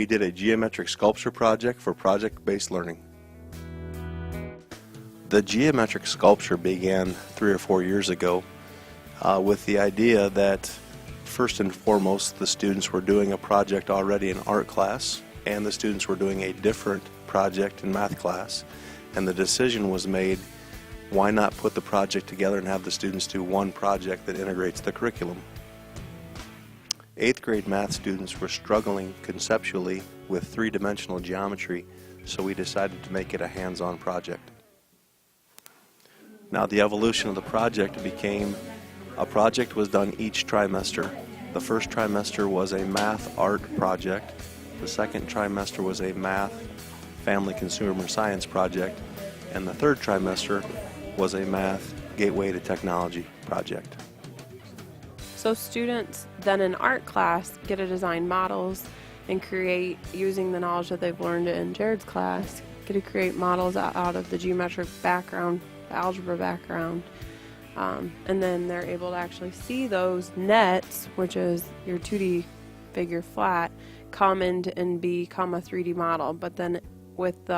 we did a geometric sculpture project for project-based learning. The geometric sculpture began 3 or 4 years ago with the idea that first and foremost the students were doing a project already in art class and the students were doing a different project in math class, and the decision was made, why not put the project together and have the students do one project that integrates the curriculum. 8th grade math students were struggling conceptually with three-dimensional geometry, so we decided to make it a hands-on project. Now the evolution of the project became a project was done each trimester. The first trimester was a math art project. The second trimester was a math family consumer science project. And the third trimester was a math gateway to technology project. So students then in art class get to design models and create, using the knowledge that they've learned in Jerrod's class, get to create models out of the geometric background, the algebra background. And then they're able to actually see those nets, which is your 2D figure flat, come into and become a 3D model. But then with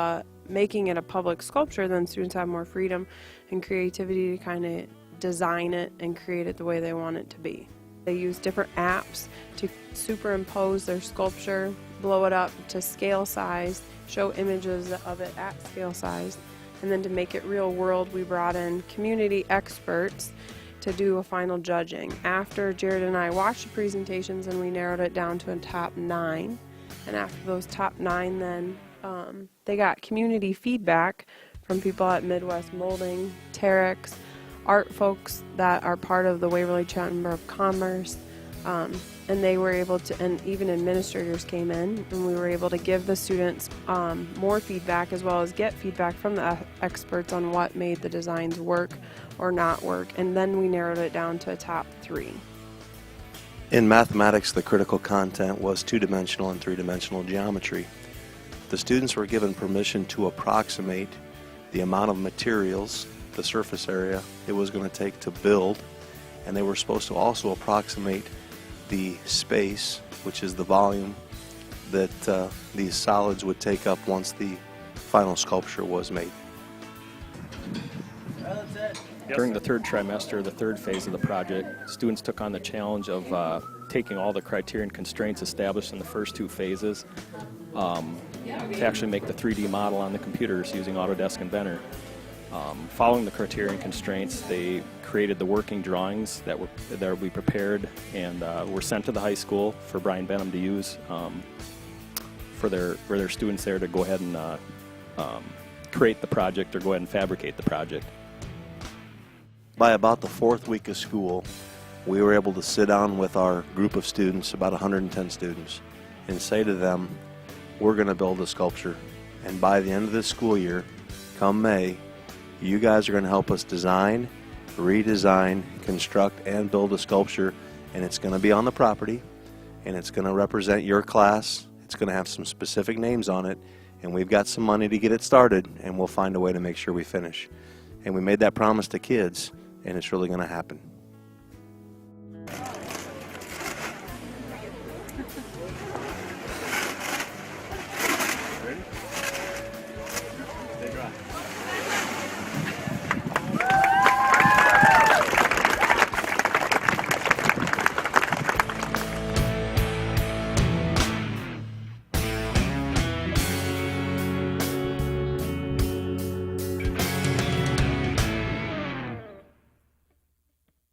making it a public sculpture, then students have more freedom and creativity to kind of design it and create it the way they want it to be. They use different apps to superimpose their sculpture, blow it up to scale size, show images of it at scale size. And then to make it real world, we brought in community experts to do a final judging. After Jerrod and I watched the presentations, and we narrowed it down to a top 9. And after those top 9, then they got community feedback from people at Midwest Molding, Terex, art folks that are part of the Waverly Chamber of Commerce, and they were able to, and even administrators came in, and we were able to give the students more feedback as well as get feedback from the experts on what made the designs work or not work, and then we narrowed it down to a top 3. In mathematics, the critical content was 2-dimensional and 3-dimensional geometry. The students were given permission to approximate the amount of materials, the surface area it was going to take to build, and they were supposed to also approximate the space, which is the volume that these solids would take up once the final sculpture was made. During the third trimester, the third phase of the project, students took on the challenge of taking all the criterion constraints established in the first 2 phases to actually make the 3D model on the computers using Autodesk Inventor. Following the criterion constraints, they created the working drawings that we prepared and were sent to the high school for Brian Benham to use for their students there to go ahead and create the project or go ahead and fabricate the project. By about the 4th week of school, we were able to sit down with our group of students, about 110 students, and say to them, we're going to build a sculpture, and by the end of this school year, come May, you guys are going to help us design, redesign, construct, and build a sculpture, and it's going to be on the property, and it's going to represent your class. It's going to have some specific names on it, and we've got some money to get it started, and we'll find a way to make sure we finish. And we made that promise to kids, and it's really going to happen.